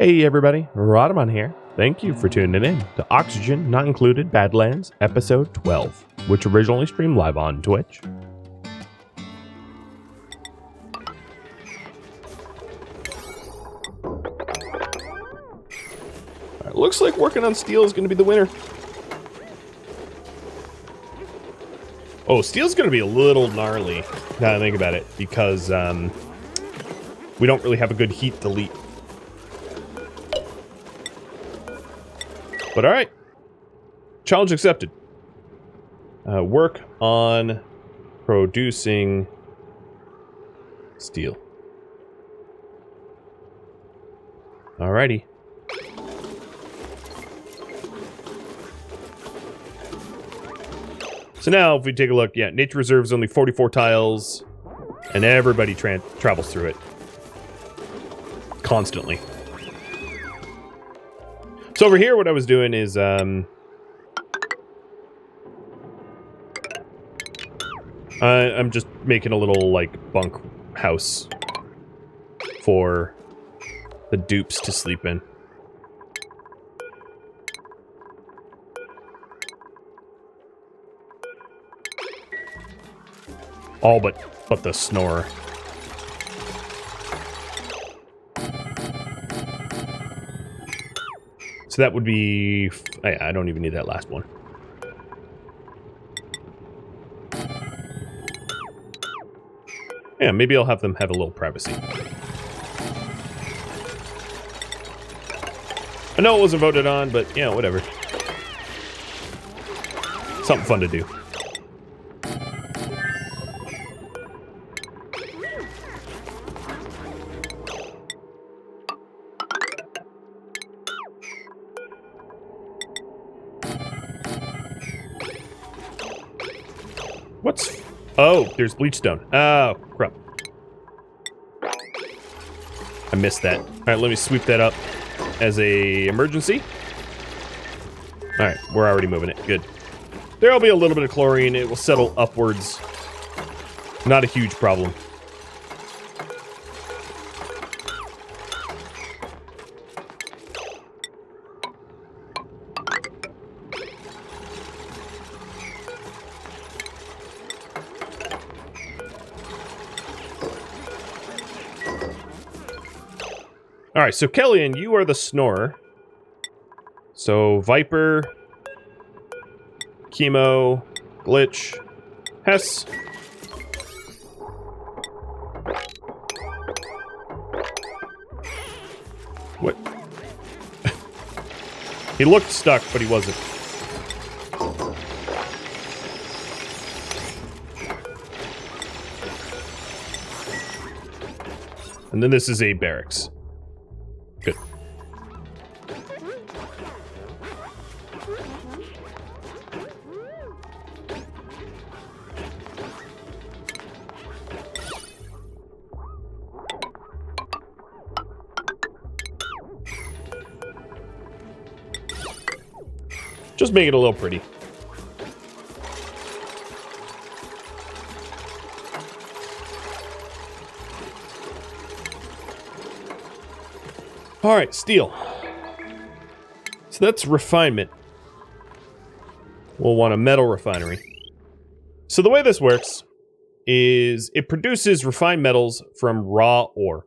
Hey everybody, Rhadamant here. Thank you for tuning in to Oxygen Not Included Badlands episode 12, which originally streamed live on Twitch. Alright, looks like working on steel is going to be the winner. Oh, steel's going to be a little gnarly, now that I think about it, because we don't really have a good heat delete. But alright, challenge accepted. Work on producing steel. Alrighty. So now, if we take a look, yeah, nature reserve is only 44 tiles, and everybody travels through it constantly. So over here, what I was doing is, I'm just making a little, like, bunk house for the dupes to sleep in. All but the snorer. So that would be... I don't even need that last one. Yeah, maybe I'll have them have a little privacy. I know it wasn't voted on, but, yeah, whatever. Something fun to do. What's... Oh, there's bleachstone. Oh, crap. I missed that. Alright, let me sweep that up as a emergency. Alright, we're already moving it. Good. There'll be a little bit of chlorine. It will settle upwards. Not a huge problem. Alright, so Kelvin, you are the snorer. So, Viper, Chemo, Glitch, Hess. What? He looked stuck, but he wasn't. And then this is a barracks. Good. Just make it a little pretty. Alright, steel. So that's refinement. We'll want a metal refinery. So the way this works is it produces refined metals from raw ore.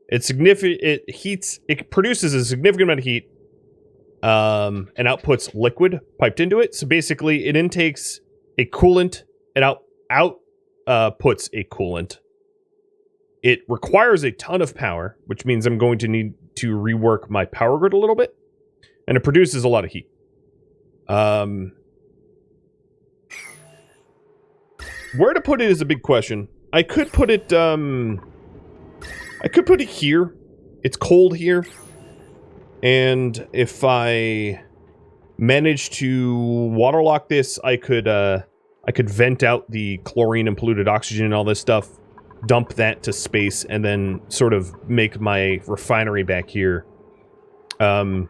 It produces a significant amount of heat and outputs liquid piped into it. So basically it intakes a coolant and outputs a coolant. It requires a ton of power, which means I'm going to need to rework my power grid a little bit. And it produces a lot of heat. Where to put it is a big question. I could put it here. It's cold here. And if I manage to waterlock this, I could vent out the chlorine and polluted oxygen and all this stuff, dump that to space, and then sort of make my refinery back here. The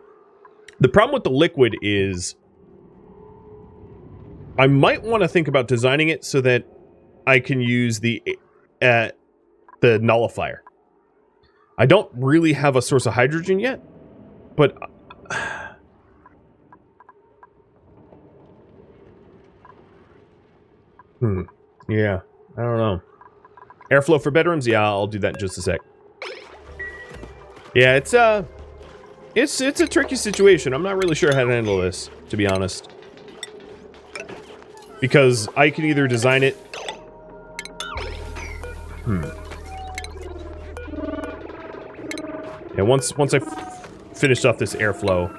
problem with the liquid is I might want to think about designing it so that I can use the nullifier. I don't really have a source of hydrogen yet, But... yeah, I don't know. Airflow for bedrooms? Yeah, I'll do that in just a sec. Yeah, it's a tricky situation. I'm not really sure how to handle this, to be honest. Because I can either design it... Yeah, once I finished off this airflow,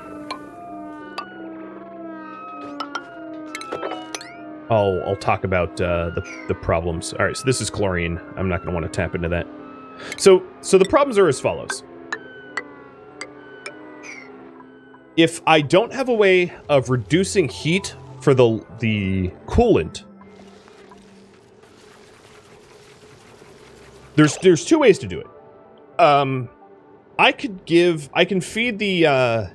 I'll talk about the problems. All right, so this is chlorine. I'm not going to want to tap into that. So the problems are as follows. If I don't have a way of reducing heat for the coolant, there's two ways to do it. I can feed the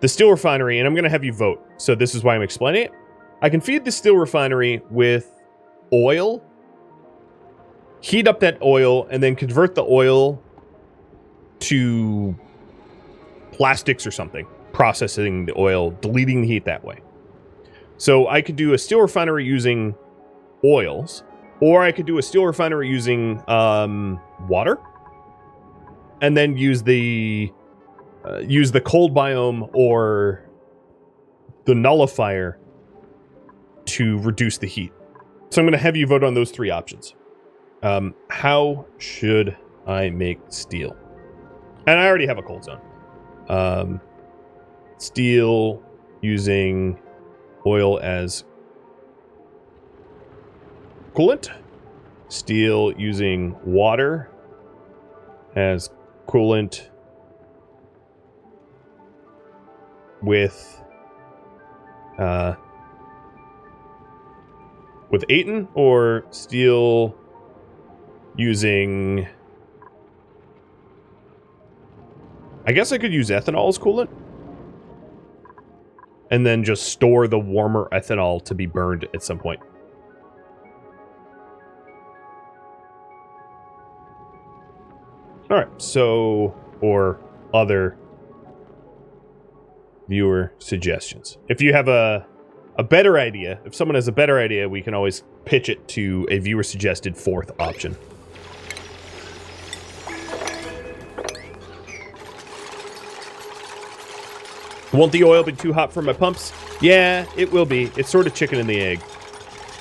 steel refinery, and I'm going to have you vote. So this is why I'm explaining it. I can feed the steel refinery with oil, heat up that oil, and then convert the oil to plastics or something, processing the oil, deleting the heat that way. So I could do a steel refinery using oils, or I could do a steel refinery using water, and then use the cold biome or the nullifier to reduce the heat. So I'm going to have you vote on those three options. How should I make steel? And I already have a cold zone. Steel using oil as coolant. Steel using water as coolant with Aten, or steel using... I guess I could use ethanol as coolant. And then just store the warmer ethanol to be burned at some point. Alright, so... or other viewer suggestions. If you have a better idea, if someone has a better idea, we can always pitch it to a viewer-suggested fourth option. Won't the oil be too hot for my pumps? Yeah, it will be. It's sort of chicken and the egg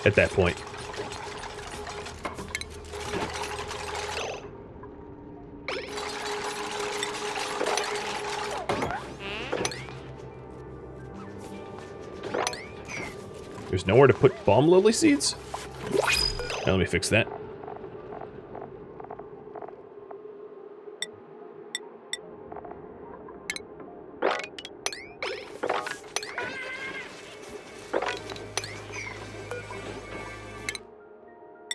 at that point. There's nowhere to put balm lily seeds? Now let me fix that.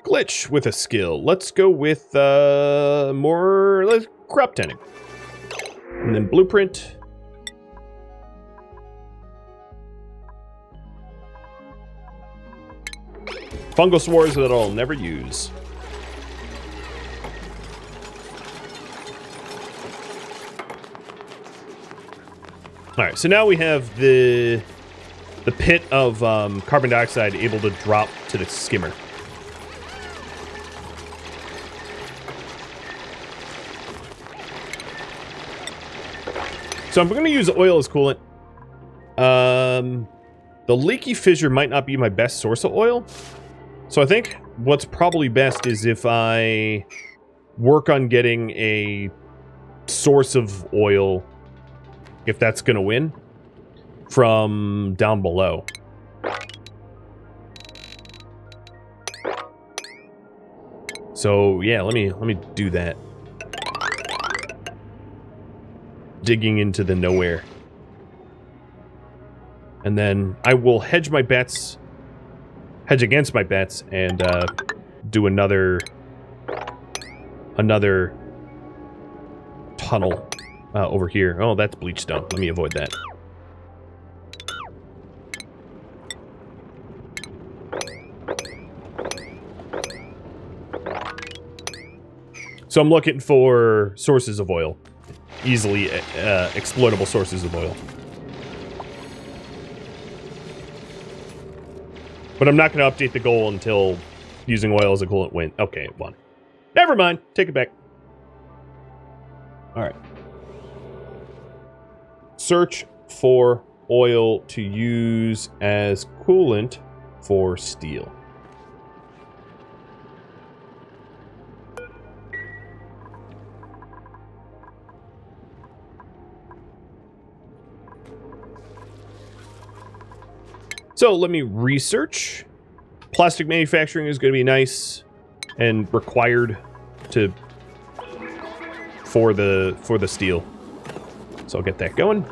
Glitch with a skill. Let's go with more crop tending. And then blueprint. Fungal spores that I'll never use. Alright, so now we have the pit of carbon dioxide able to drop to the skimmer. So I'm going to use oil as coolant. The leaky fissure might not be my best source of oil. So I think what's probably best is if I work on getting a source of oil, if that's going to win, from down below. So yeah, let me do that. Digging into the nowhere. And then I will hedge against my bets, and do another tunnel over here. Oh, that's bleach stone. Let me avoid that. So I'm looking for sources of oil. easily exploitable sources of oil. But I'm not going to update the goal until using oil as a coolant win. Okay, it won. Never mind. Take it back. All right. Search for oil to use as coolant for steel. So let me research. Plastic manufacturing is going to be nice and required for the steel. So I'll get that going.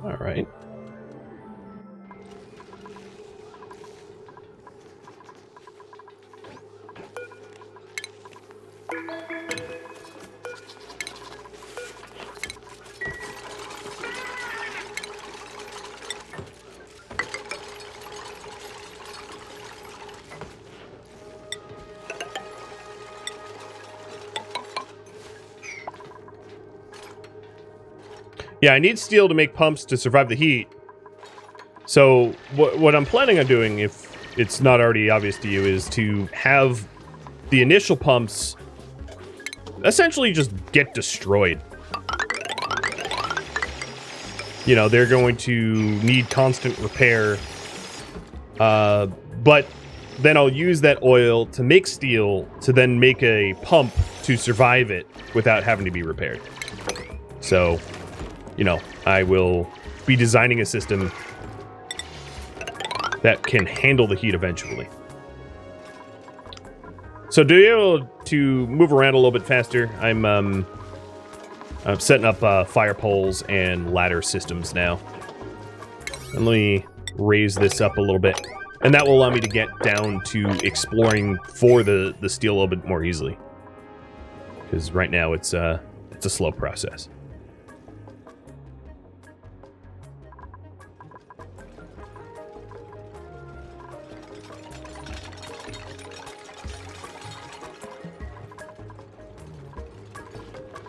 All right. Yeah, I need steel to make pumps to survive the heat. So what I'm planning on doing, if it's not already obvious to you, is to have the initial pumps essentially just get destroyed. You know, they're going to need constant repair. But then I'll use that oil to make steel to then make a pump to survive it without having to be repaired. So, you know, I will be designing a system that can handle the heat eventually. So to be able to move around a little bit faster, I'm setting up fire poles and ladder systems now. And let me raise this up a little bit. And that will allow me to get down to exploring for the steel a little bit more easily. Because right now it's a slow process.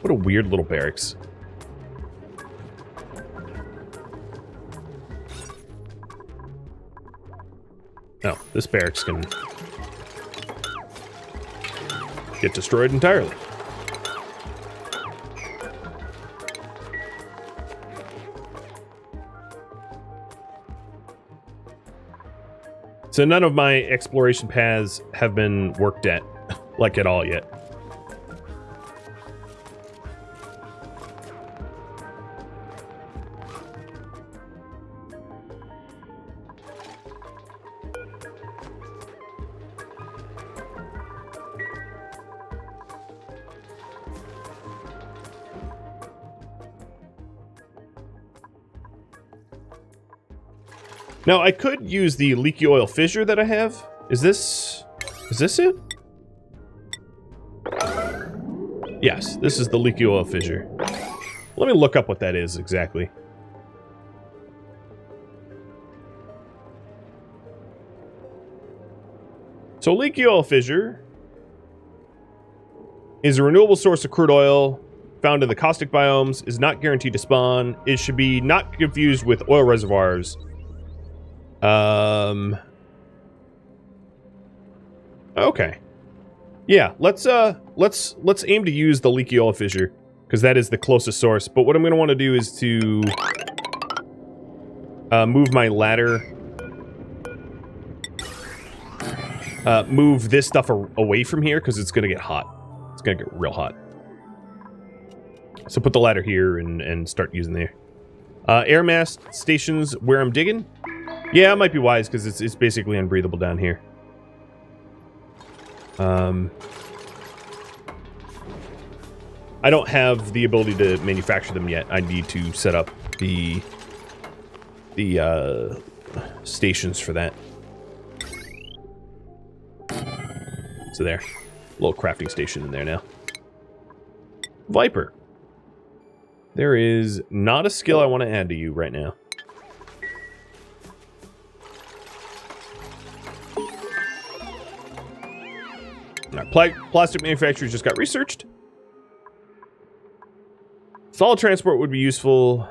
What a weird little barracks. Oh, this barracks can get destroyed entirely. So none of my exploration paths have been worked at, like at all yet. Now, I could use the leaky oil fissure that I have. Is this it? Yes, this is the leaky oil fissure. Let me look up what that is exactly. So leaky oil fissure is a renewable source of crude oil found in the caustic biomes, is not guaranteed to spawn. It should be not confused with oil reservoirs. Okay. Yeah, let's aim to use the leaky oil fissure, because that is the closest source. But what I'm going to want to do is to move my ladder, move this stuff away from here, because it's going to get hot. It's going to get real hot. So put the ladder here and start using there. Air mast stations where I'm digging. Yeah, it might be wise because it's basically unbreathable down here. I don't have the ability to manufacture them yet. I need to set up the stations for that. So there, little crafting station in there now. Viper. There is not a skill I want to add to you right now. Plastic manufacturers just got researched. Solid transport would be useful.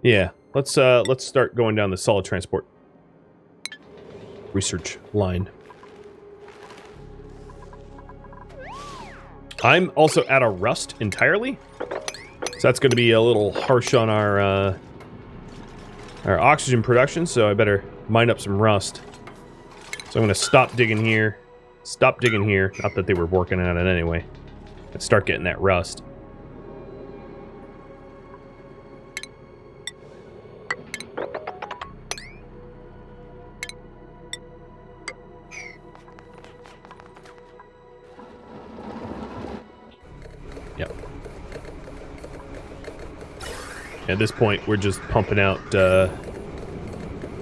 Yeah, let's start going down the solid transport research line. I'm also out of rust entirely, so that's going to be a little harsh on our oxygen production. So I better mine up some rust. So I'm going to stop digging here. Stop digging here. Not that they were working on it anyway. And start getting that rust. Yep. At this point, we're just pumping out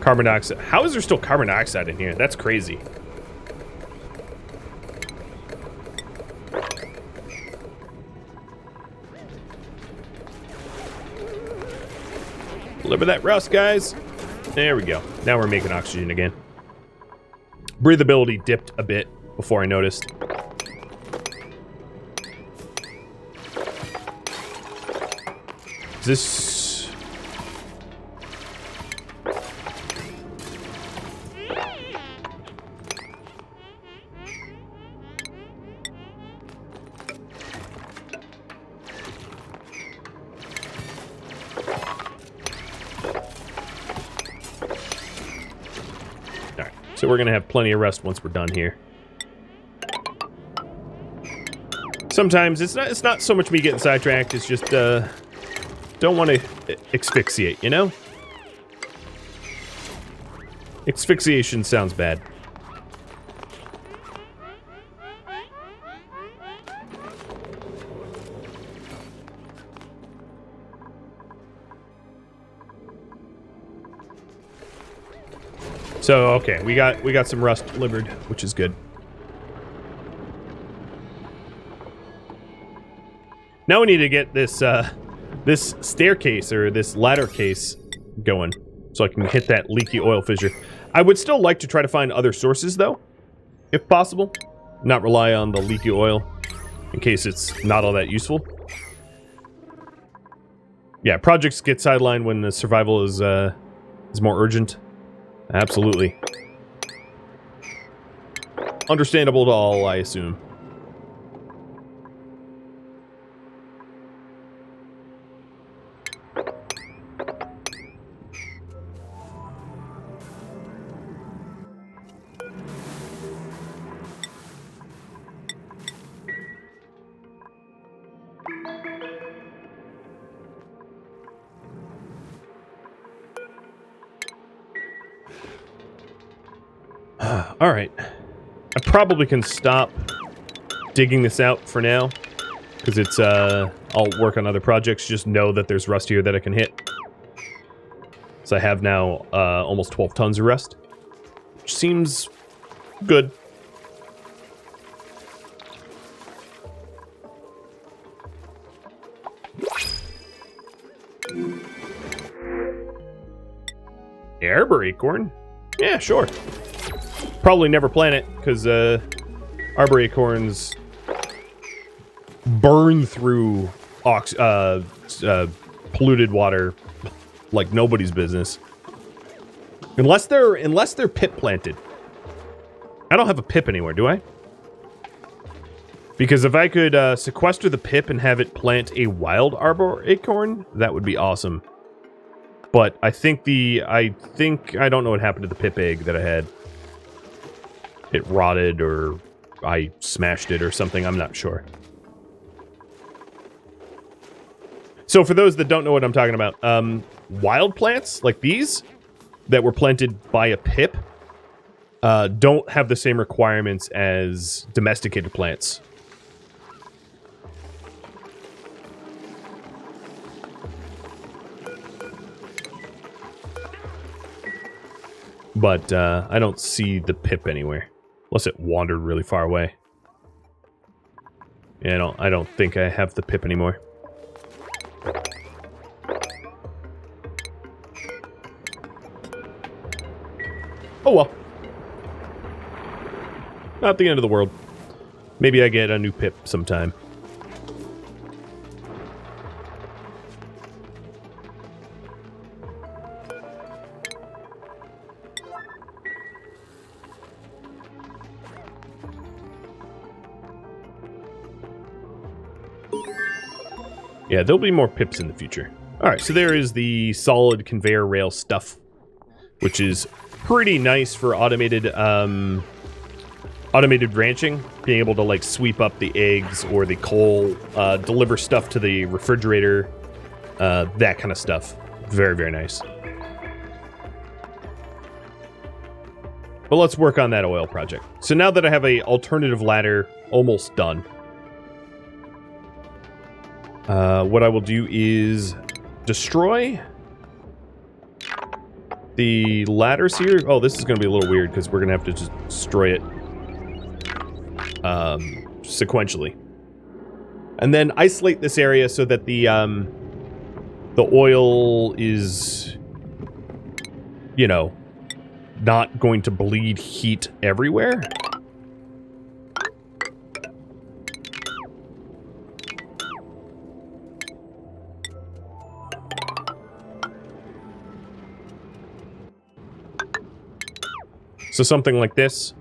carbon dioxide. How is there still carbon dioxide in here? That's crazy. Deliver that rust, guys. There we go. Now we're making oxygen again. Breathability dipped a bit before I noticed. Is this... So we're going to have plenty of rust once we're done here. Sometimes it's not so much me getting sidetracked, it's just don't want to asphyxiate, you know? Asphyxiation sounds bad. So okay, we got some rust delivered, which is good. Now we need to get this this staircase or this ladder case going, so I can hit that leaky oil fissure. I would still like to try to find other sources though, if possible. Not rely on the leaky oil in case it's not all that useful. Yeah, projects get sidelined when the survival is more urgent. Absolutely. Understandable to all, I assume. All right. I probably can stop digging this out for now, because it's, I'll work on other projects. Just know that there's rust here that I can hit. So I have now, almost 12 tons of rust, which seems good. Arbor acorn? Yeah, sure. Probably never plant it, because arbor acorns burn through polluted water like nobody's business. Unless they're pip planted. I don't have a pip anywhere, do I? Because if I could sequester the pip and have it plant a wild arbor acorn, that would be awesome. But I don't know what happened to the pip egg that I had. It rotted, or I smashed it or something, I'm not sure. So for those that don't know what I'm talking about, wild plants like these that were planted by a pip don't have the same requirements as domesticated plants. But I don't see the pip anywhere, unless it wandered really far away. Yeah, I don't think I have the pip anymore. Oh well. Not the end of the world. Maybe I get a new pip sometime. Yeah, there'll be more pips in the future. Alright, so there is the solid conveyor rail stuff, which is pretty nice for automated ranching, being able to like sweep up the eggs or the coal, deliver stuff to the refrigerator, that kind of stuff. Very, very nice. But let's work on that oil project. So now that I have a alternative ladder almost done, what I will do is destroy the ladders here. Oh, this is going to be a little weird because we're going to have to just destroy it sequentially. And then isolate this area so that the oil is, you know, not going to bleed heat everywhere. So something like this.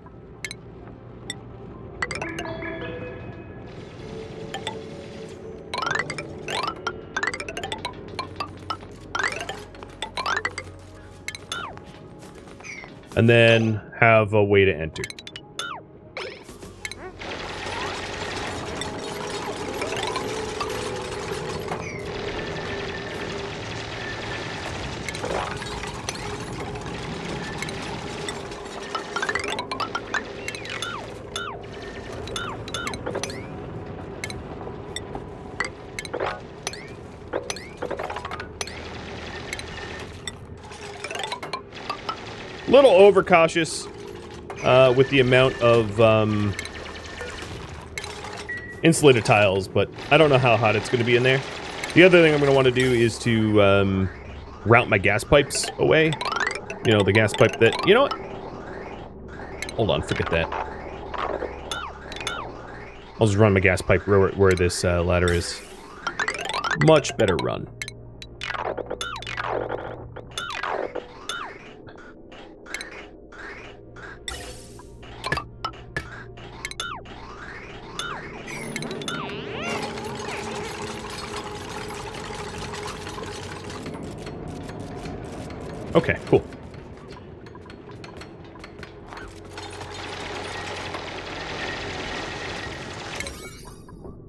And then have a way to enter. Little overcautious with the amount of insulated tiles, but I don't know how hot it's going to be in there. The other thing I'm going to want to do is to route my gas pipes away. You know, the gas pipe that... You know what? Hold on, forget that. I'll just run my gas pipe where this ladder is. Much better run. Okay, cool.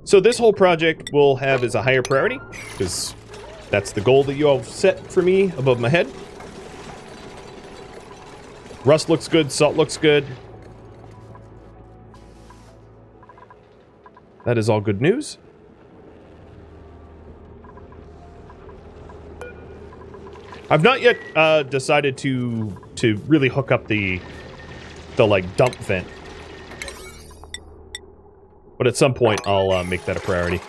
So this whole project will have as a higher priority, because that's the goal that you all set for me above my head. Rust looks good, salt looks good. That is all good news. I've not yet decided to really hook up the like dump vent, but at some point I'll make that a priority.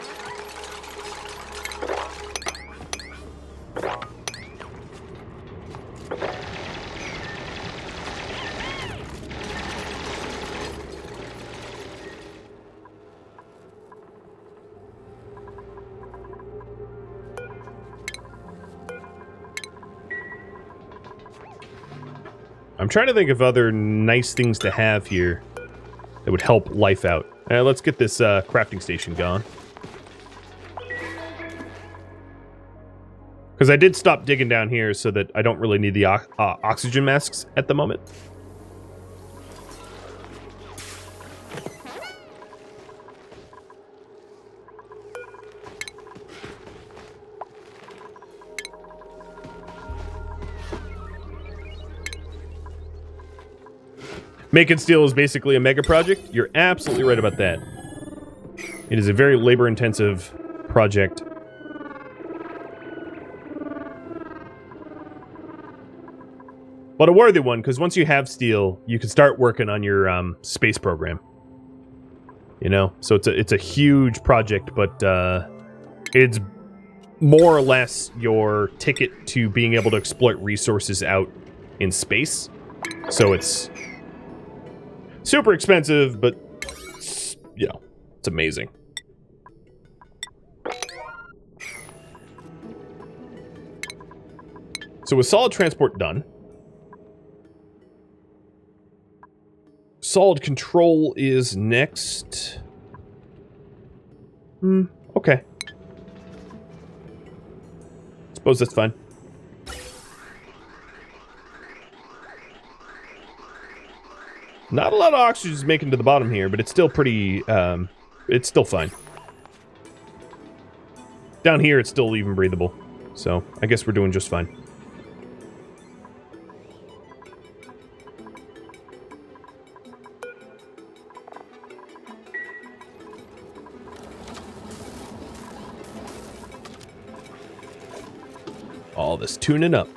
I'm trying to think of other nice things to have here that would help life out. Let's get this crafting station going. Because I did stop digging down here so that I don't really need the oxygen masks at the moment. Making steel is basically a mega project. You're absolutely right about that. It is a very labor-intensive project. But a worthy one, because once you have steel, you can start working on your space program. You know? So it's a huge project, but it's more or less your ticket to being able to exploit resources out in space. So it's super expensive, but, you know, it's amazing. So with solid transport done, solid control is next. Okay. Suppose that's fine. Not a lot of oxygen is making to the bottom here, but it's still pretty, it's still fine. Down here, it's still even breathable. So, I guess we're doing just fine. All this tuning up.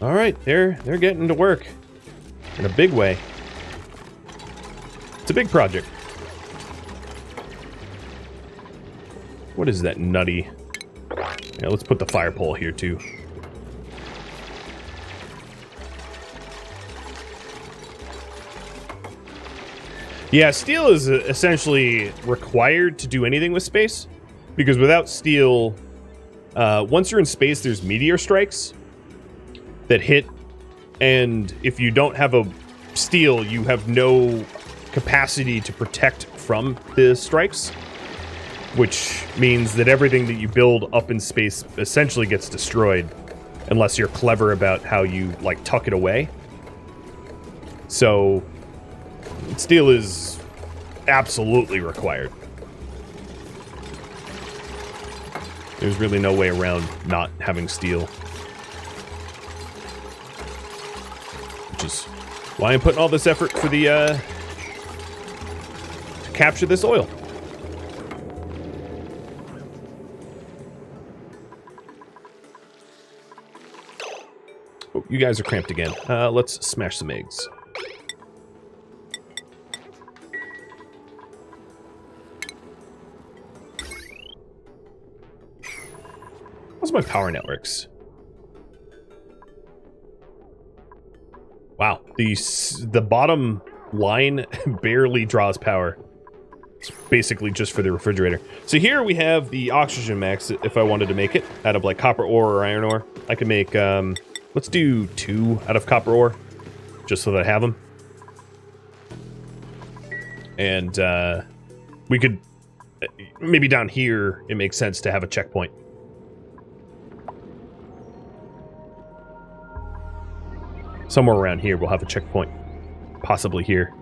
All right, they're getting to work in a big way. It's a big project. What is that nutty? Yeah, let's put the fire pole here too. Yeah, steel is essentially required to do anything with space, because without steel, once you're in space, there's meteor strikes that hit, and if you don't have a steel, you have no capacity to protect from the strikes, which means that everything that you build up in space essentially gets destroyed, unless you're clever about how you, like, tuck it away. So steel is absolutely required. There's really no way around not having steel. Which is why I'm putting all this effort for the, to capture this oil. Oh, you guys are cramped again. Let's smash some eggs. What's my power networks? Wow, the bottom line barely draws power. It's basically just for the refrigerator. So here we have the oxygen max, if I wanted to make it, out of like copper ore or iron ore. I can make, let's do 2 out of copper ore, just so that I have them. And we could, maybe down here, it makes sense to have a checkpoint. Somewhere around here, we'll have a checkpoint. Possibly here.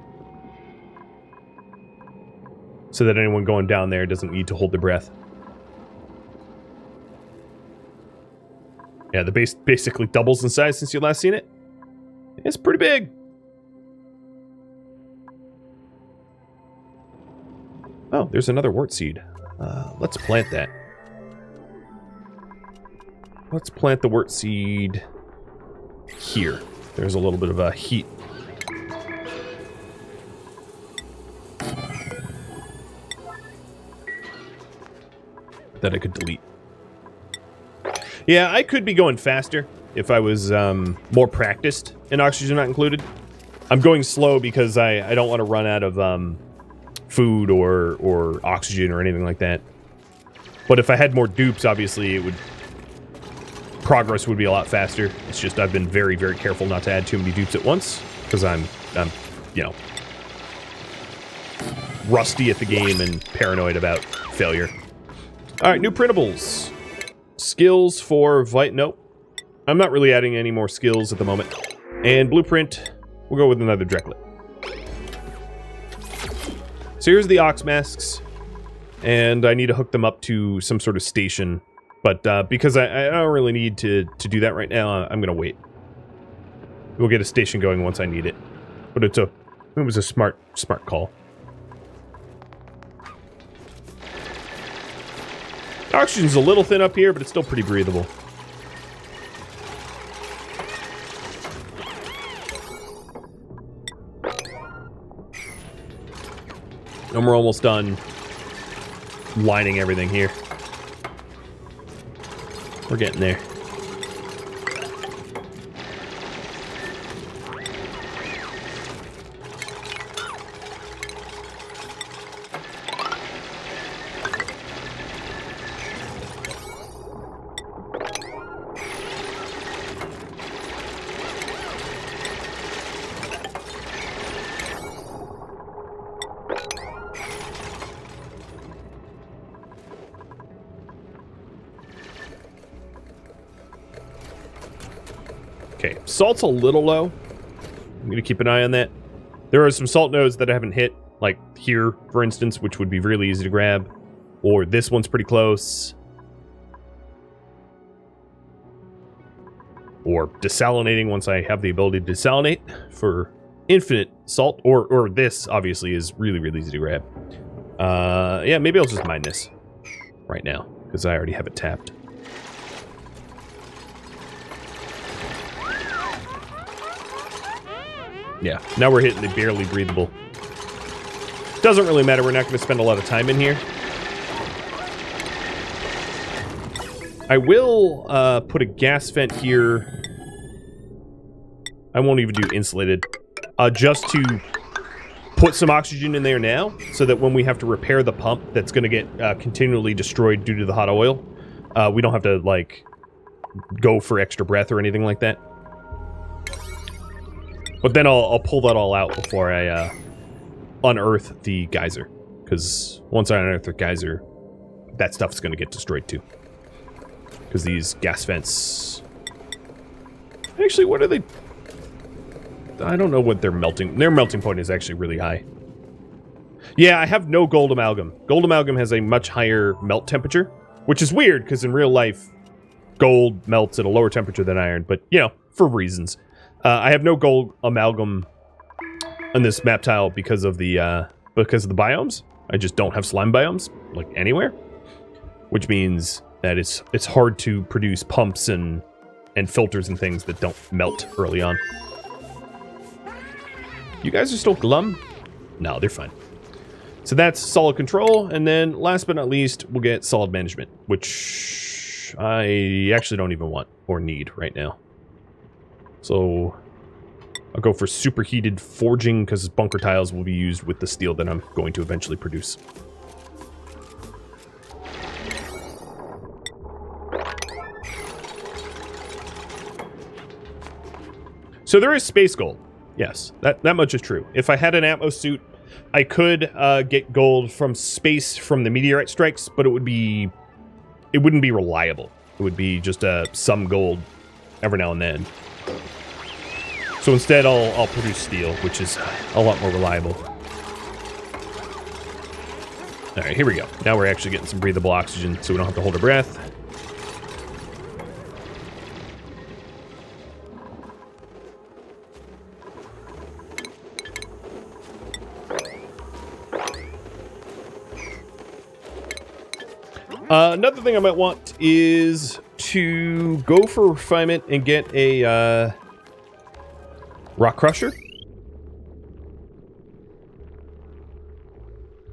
So that anyone going down there doesn't need to hold their breath. Yeah, the base basically doubles in size since you last seen it. It's pretty big. Oh, there's another wort seed. Let's plant that. Let's plant the wort seed here. There's a little bit of a heat. That I could delete. Yeah, I could be going faster if I was more practiced in oxygen not included. I'm going slow because I don't want to run out of food or oxygen or anything like that. But if I had more dupes, obviously progress would be a lot faster. It's just I've been very, very careful not to add too many dupes at once because I'm you know, rusty at the game and paranoid about failure. All right, new printables. Skills for nope. I'm not really adding any more skills at the moment. And blueprint, we'll go with another Drecklet. So here's the ox masks. And I need to hook them up to some sort of station But because I don't really need to do that right now, I'm going to wait. We'll get a station going once I need it. But it was a smart call. Oxygen's a little thin up here, but it's still pretty breathable. And we're almost done lining everything here. We're getting there. Okay, salt's a little low. I'm going to keep an eye on that. There are some salt nodes that I haven't hit, like here, for instance, which would be really easy to grab. Or this one's pretty close. Or desalinating once I have the ability to desalinate for infinite salt. Or this, obviously, is really, really easy to grab. Yeah, maybe I'll just mine this right now, because I already have it tapped. Yeah, now we're hitting the barely breathable. Doesn't really matter, we're not going to spend a lot of time in here. I will put a gas vent here. I won't even do insulated. Just to put some oxygen in there now, so that when we have to repair the pump that's going to get continually destroyed due to the hot oil, we don't have to, like, go for extra breath or anything like that. But then I'll pull that all out before I unearth the geyser. Because once I unearth the geyser, that stuff's going to get destroyed too. Because these gas vents... Actually, what are they... I don't know what their melting... Their melting point is actually really high. Yeah, I have no gold amalgam. Gold amalgam has a much higher melt temperature. Which is weird, because in real life, gold melts at a lower temperature than iron. But, you know, for reasons. I have no gold amalgam on this map tile because of the biomes. I just don't have slime biomes, like, anywhere. Which means that it's hard to produce pumps and filters and things that don't melt early on. You guys are still glum? No, they're fine. So that's solid control, and then last but not least, we'll get solid management, which I actually don't even want or need right now. So I'll go for superheated forging because bunker tiles will be used with the steel that I'm going to eventually produce. So there is space gold. Yes, that much is true. If I had an Atmos suit, I could get gold from space from the meteorite strikes, but it wouldn't be reliable. It would be just some gold every now and then. So instead, I'll produce steel, which is a lot more reliable. All right, here we go. Now we're actually getting some breathable oxygen, so we don't have to hold our breath. Another thing I might want is to go for refinement and get a rock crusher.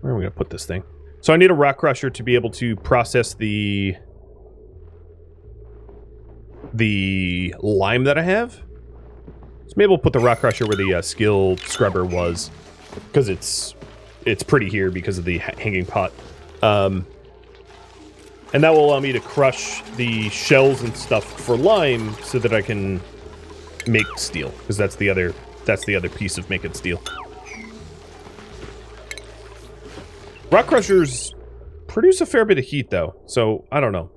Where are we going to put this thing? So I need a rock crusher to be able to process the lime that I have. So maybe we'll put the rock crusher where the skill scrubber was, because it's pretty here because of the hanging pot. And that will allow me to crush the shells and stuff for lime so that I can make steel, because that's the other piece of making steel. Rock crushers produce a fair bit of heat though, so I don't know.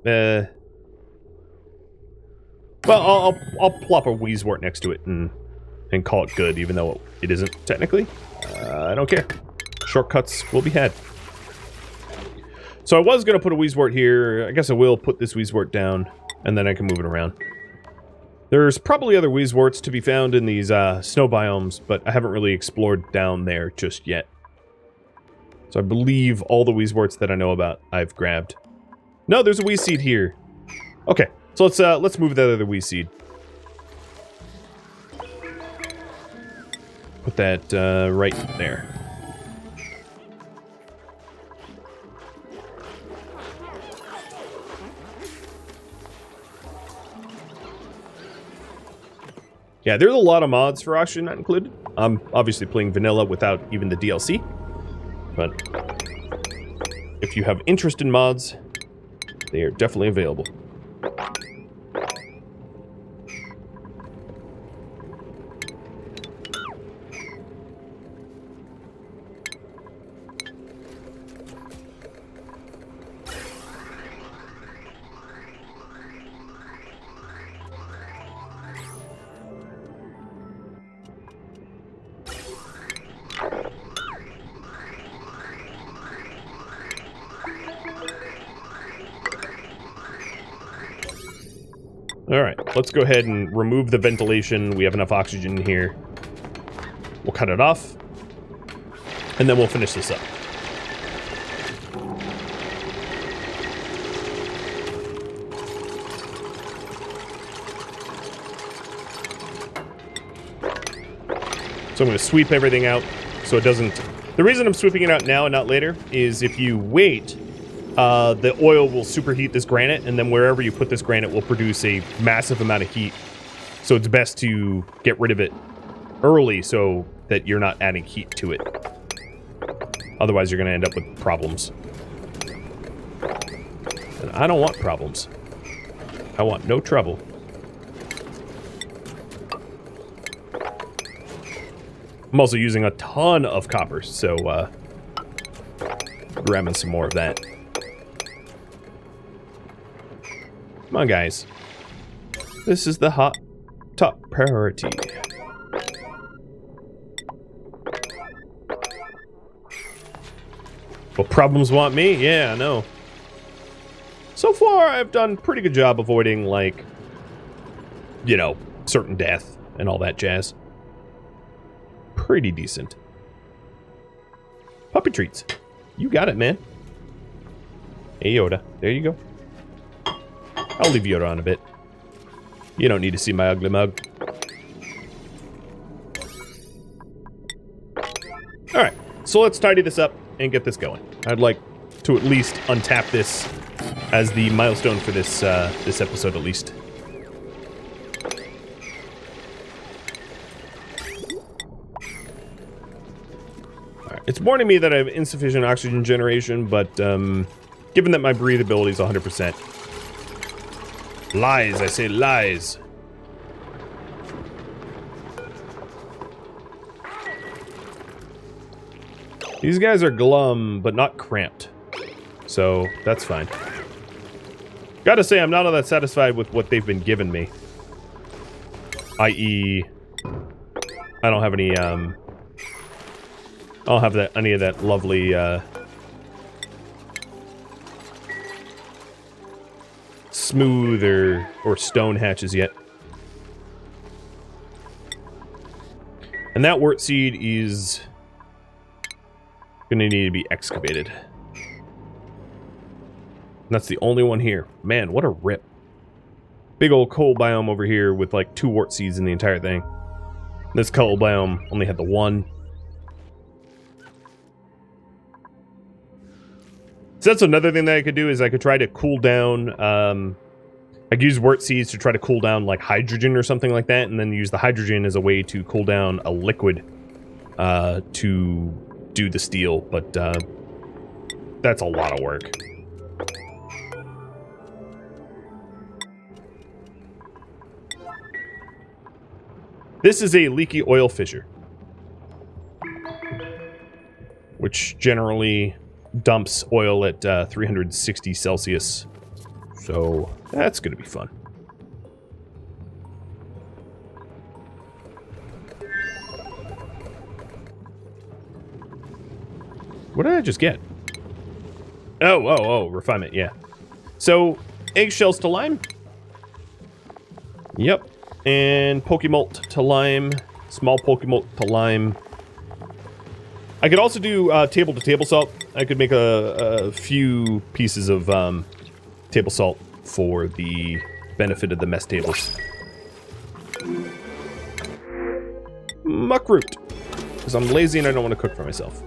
Well, I'll plop a Wheezewort next to it and call it good, even though it isn't technically. I don't care. Shortcuts will be had. So I was going to put a Weezewort here. I guess I will put this Weezewort down, and then I can move it around. There's probably other Weezeworts to be found in these snow biomes, but I haven't really explored down there just yet. So I believe all the Weezeworts that I know about I've grabbed. No, there's a Weeseed here. Okay, so let's move that other Weeseed. Put that right there. Yeah, there's a lot of mods for Oxygen not included. I'm obviously playing vanilla without even the DLC. But if you have interest in mods, they are definitely available. Alright, let's go ahead and remove the ventilation. We have enough oxygen here. We'll cut it off. And then we'll finish this up. So I'm going to sweep everything out so it doesn't... The reason I'm sweeping it out now and not later is if you wait... the oil will superheat this granite, and then wherever you put this granite will produce a massive amount of heat. So it's best to get rid of it early so that you're not adding heat to it. Otherwise, you're going to end up with problems. And I don't want problems. I want no trouble. I'm also using a ton of copper, so grabbing some more of that. Come on, guys. This is the top priority. Well, problems want me? Yeah, I know. So far, I've done pretty good job avoiding, like, you know, certain death and all that jazz. Pretty decent. Puppy treats. You got it, man. Hey, Yoda. There you go. I'll leave Yoda on a bit. You don't need to see my ugly mug. Alright, so let's tidy this up and get this going. I'd like to at least untap this as the milestone for this this episode at least. Alright, it's warning me that I have insufficient oxygen generation, but given that my breathability is 100%, lies, I say lies. These guys are glum, but not cramped. So, that's fine. Gotta say, I'm not all that satisfied with what they've been giving me. I.e., I don't have any, I don't have that, any of that lovely, smooth or stone hatches yet. And that wort seed is gonna need to be excavated. And that's the only one here. Man, what a rip. Big old coal biome over here with like 2 wort seeds in the entire thing. This coal biome only had the 1. So that's another thing that I could do is I could try to cool down, I could use wort seeds to try to cool down like hydrogen or something like that, and then use the hydrogen as a way to cool down a liquid to do the steel, but that's a lot of work. This is a leaky oil fissure, which generally dumps oil at 360 Celsius, so that's going to be fun. What did I just get? Oh, refinement, yeah. So, eggshells to lime. Yep. And Pokemalt to lime. Small Pokemalt to lime. I could also do table to table salt. I could make a few pieces of table salt for the benefit of the mess tables. Muckroot. Because I'm lazy and I don't want to cook for myself.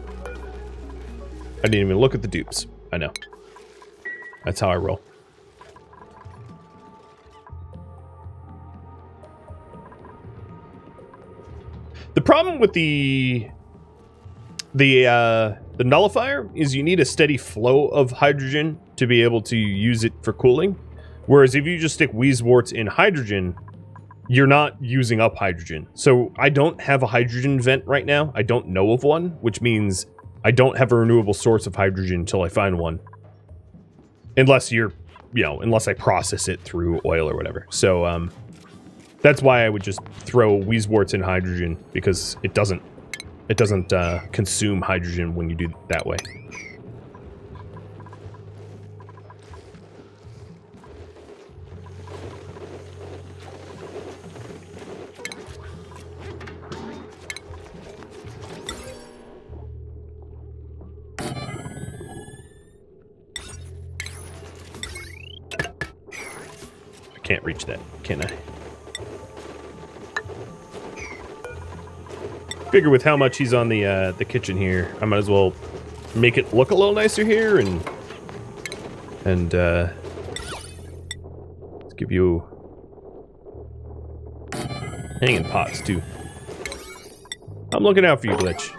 I didn't even look at the dupes. I know. That's how I roll. The problem with the nullifier is you need a steady flow of hydrogen to be able to use it for cooling. Whereas if you just stick Wheezeworts in hydrogen, you're not using up hydrogen. So I don't have a hydrogen vent right now. I don't know of one, which means I don't have a renewable source of hydrogen until I find one. Unless unless I process it through oil or whatever. So that's why I would just throw Wheezeworts in hydrogen, because it doesn't consume hydrogen when you do it that way. I can't reach that, can I? Figure with how much he's on the kitchen here, I might as well make it look a little nicer here, and let's give you hanging pots too. I'm looking out for you, Glitch.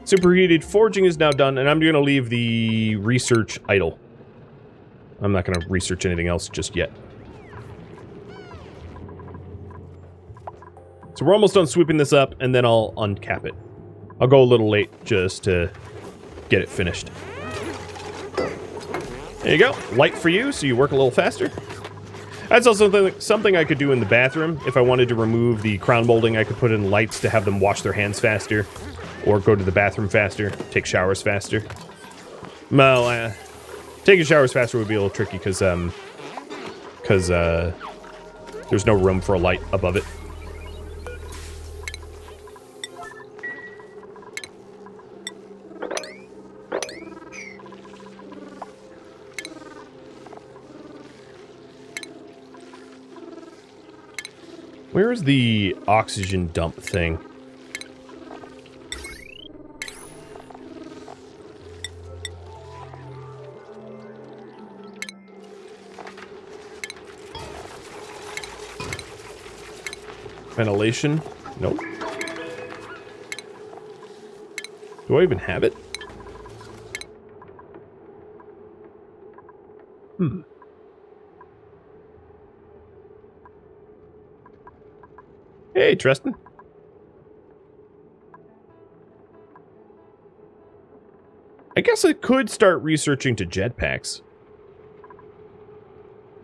Superheated forging is now done, and I'm gonna leave the research idle. I'm not gonna research anything else just yet. So we're almost done sweeping this up, and then I'll uncap it. I'll go a little late just to get it finished. There you go. Light for you, so you work a little faster. That's also something I could do in the bathroom. If I wanted to remove the crown molding, I could put in lights to have them wash their hands faster, or go to the bathroom faster, take showers faster. Well, taking showers faster would be a little tricky, because there's no room for a light above it. Where's the oxygen dump thing? Ventilation? Nope. Do I even have it? Hey, Tristan. I guess I could start researching to jetpacks.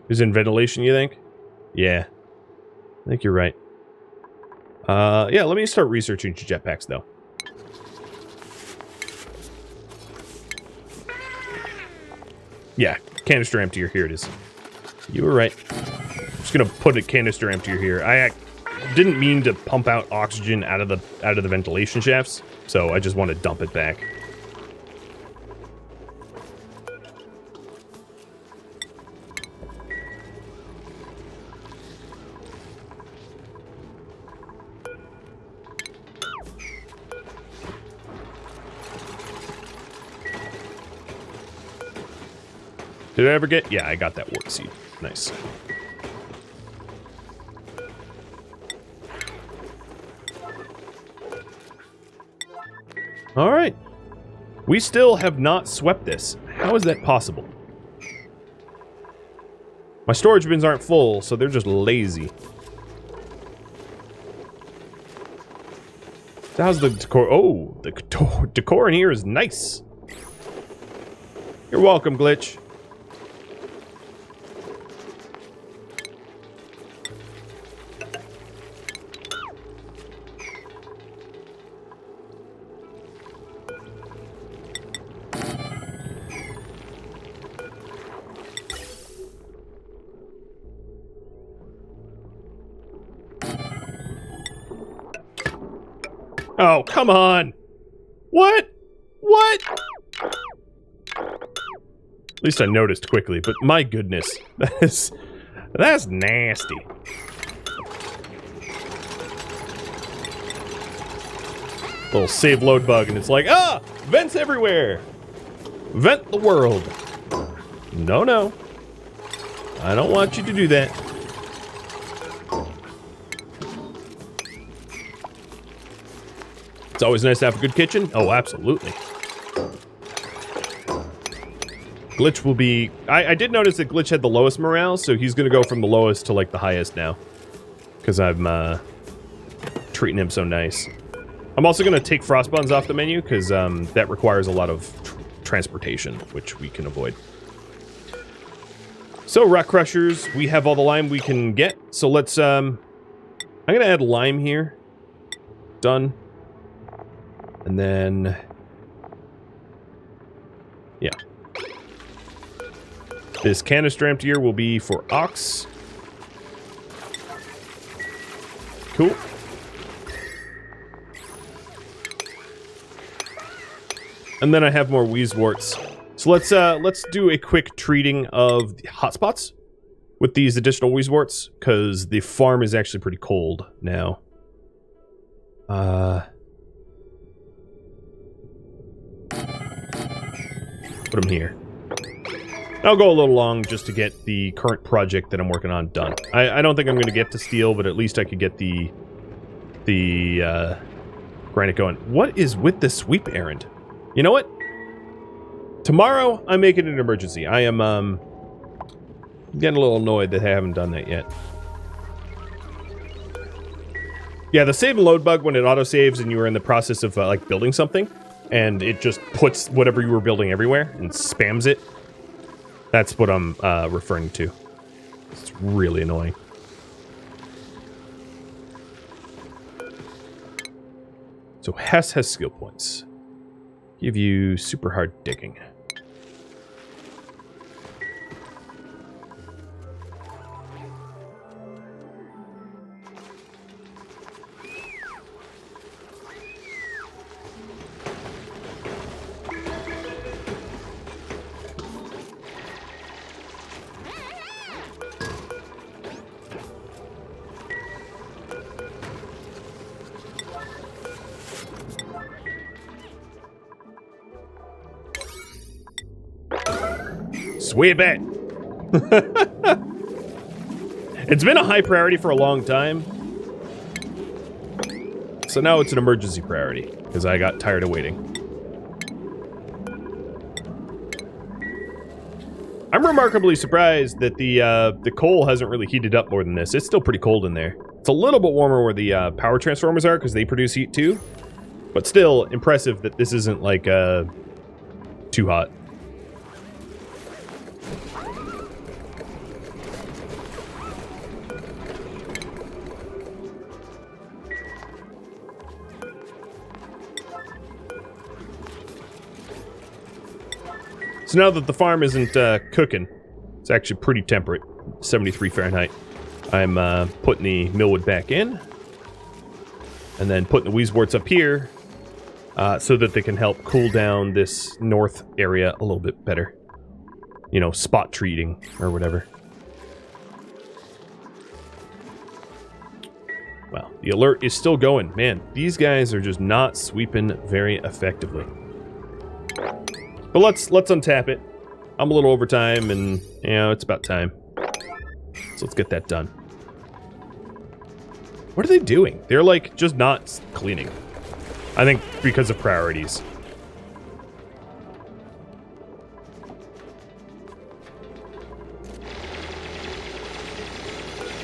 Is in ventilation, you think? Yeah. I think you're right. Yeah, let me start researching to jetpacks, though. Yeah, canister emptier. Here it is. You were right. I'm just gonna put a canister emptier here. I didn't mean to pump out oxygen out of the ventilation shafts, so I just want to dump it back. Did I ever get? Yeah, I got that wart seed. Nice. All right. We still have not swept this. How is that possible? My storage bins aren't full, so they're just lazy. So how's the decor? Oh, the decor in here is nice. You're welcome, Glitch. Oh, come on! What? What? At least I noticed quickly, but my goodness. That's nasty. Little save load bug, and it's like, ah! Vents everywhere! Vent the world. No, no. I don't want you to do that. It's always nice to have a good kitchen. Oh, absolutely. Glitch will be... I did notice that Glitch had the lowest morale, so he's going to go from the lowest to, like, the highest now. Because I'm, treating him so nice. I'm also going to take Frostbuns off the menu, because, that requires a lot of transportation, which we can avoid. So, Rock Crushers, we have all the lime we can get. So let's, I'm going to add lime here. Done. And then... yeah. This canister emptier will be for Ox. Cool. And then I have more Wheezeworts. So let's do a quick treating of the hotspots with these additional Wheezeworts, because the farm is actually pretty cold now. Put them here. I'll go a little long just to get the current project that I'm working on done. I don't think I'm going to get to steel, but at least I could get the granite going. What is with the sweep errand? You know what? Tomorrow, I make it an emergency. I am, getting a little annoyed that I haven't done that yet. Yeah, the save and load bug when it autosaves and you were in the process of, like, building something, and it just puts whatever you were building everywhere and spams it. That's what I'm, referring to. It's really annoying. So Hess has skill points. Give you super hard digging. Sweep it! It's been a high priority for a long time. So now it's an emergency priority, because I got tired of waiting. I'm remarkably surprised that the coal hasn't really heated up more than this. It's still pretty cold in there. It's a little bit warmer where the power transformers are, because they produce heat too. But still impressive that this isn't, like, too hot. So now that the farm isn't cooking, it's actually pretty temperate, 73 Fahrenheit. I'm putting the millwood back in, and then putting the Wheezeworts up here, so that they can help cool down this north area a little bit better. You know, spot treating or whatever. Well, the alert is still going. Man, these guys are just not sweeping very effectively. But let's untap it. I'm a little over time, and, you know, it's about time. So let's get that done. What are they doing? They're, like, just not cleaning. I think because of priorities.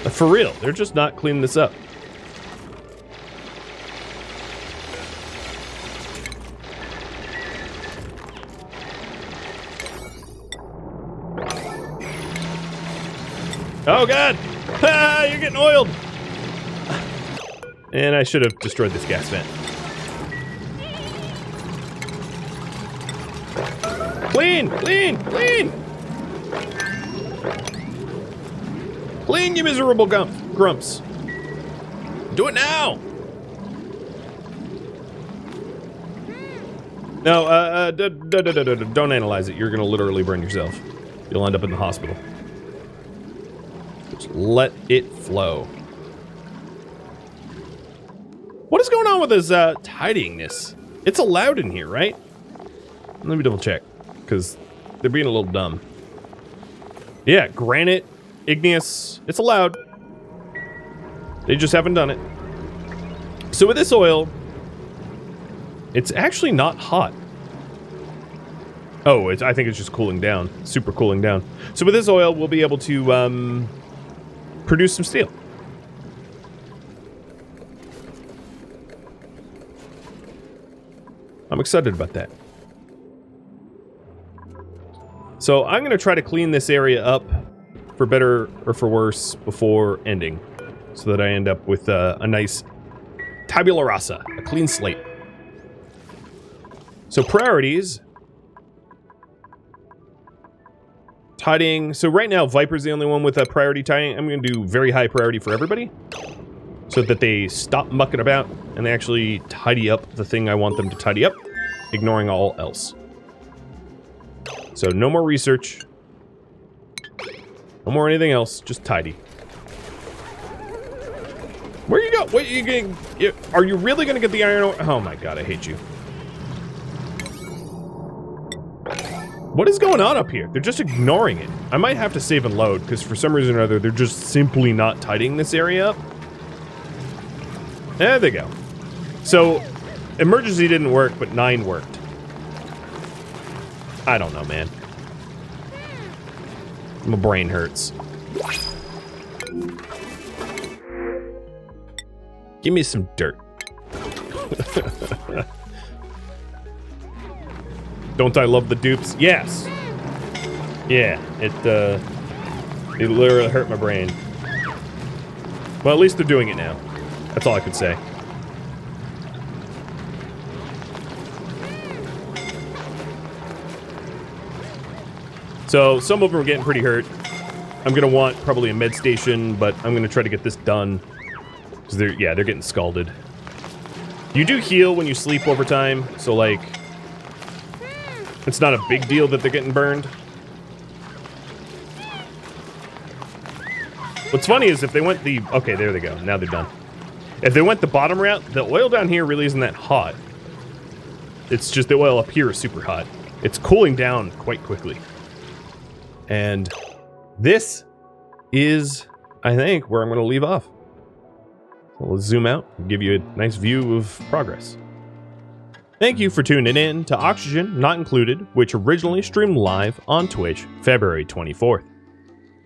But for real, they're just not cleaning this up. Oh god! Ah, you're getting oiled! And I should have destroyed this gas vent. Clean! Clean! Clean! Clean, you miserable grumps! Do it now! No, don't analyze it. You're going to literally burn yourself. You'll end up in the hospital. Just let it flow. What is going on with this tidyingness? It's allowed in here, right? Let me double check, because they're being a little dumb. Yeah, granite, igneous, it's allowed. They just haven't done it. So with this oil, it's actually not hot. Oh, I think it's just cooling down. Super cooling down. So with this oil, we'll be able to produce some steel. I'm excited about that. So I'm going to try to clean this area up for better or for worse before ending, so that I end up with a nice tabula rasa, a clean slate. So priorities. Tidying. So right now, Viper's the only one with a priority tidying. I'm going to do very high priority for everybody, so that they stop mucking about and they actually tidy up the thing I want them to tidy up, ignoring all else. So no more research. No more anything else. Just tidy. Where you go? What are you getting? Are you really going to get the iron ore? Oh my god, I hate you. What is going on up here? They're just ignoring it. I might have to save and load, because for some reason or other, they're just simply not tidying this area up. There they go. So, emergency didn't work, but 9 worked. I don't know, man. My brain hurts. Give me some dirt. Don't I love the dupes? Yes. Yeah, it literally hurt my brain. Well, at least they're doing it now. That's all I could say. So, some of them are getting pretty hurt. I'm gonna want probably a med station, but I'm gonna try to get this done. Because they're getting scalded. You do heal when you sleep over time, so like, it's not a big deal that they're getting burned. What's funny is if they went the... Okay, there they go. Now they're done. If they went the bottom route, the oil down here really isn't that hot. It's just the oil up here is super hot. It's cooling down quite quickly. And this is, I think, where I'm going to leave off. So let's zoom out and give you a nice view of progress. Thank you for tuning in to Oxygen Not Included, which originally streamed live on Twitch February 24th.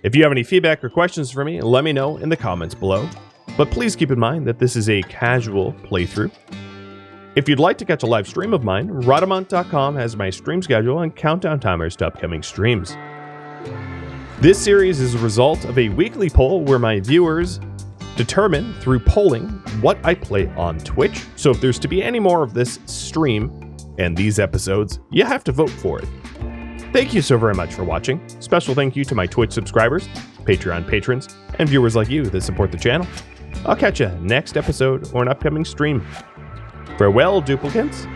If you have any feedback or questions for me, let me know in the comments below. But please keep in mind that this is a casual playthrough. If you'd like to catch a live stream of mine, Rhadamant.com has my stream schedule and countdown timers to upcoming streams. This series is a result of a weekly poll where my viewers determine through polling what I play on Twitch. So if there's to be any more of this stream and these episodes, you have to vote for it. Thank you so very much for watching. Special thank you to my Twitch subscribers, Patreon patrons, and viewers like you that support the channel. I'll catch you next episode or an upcoming stream. Farewell, duplicates.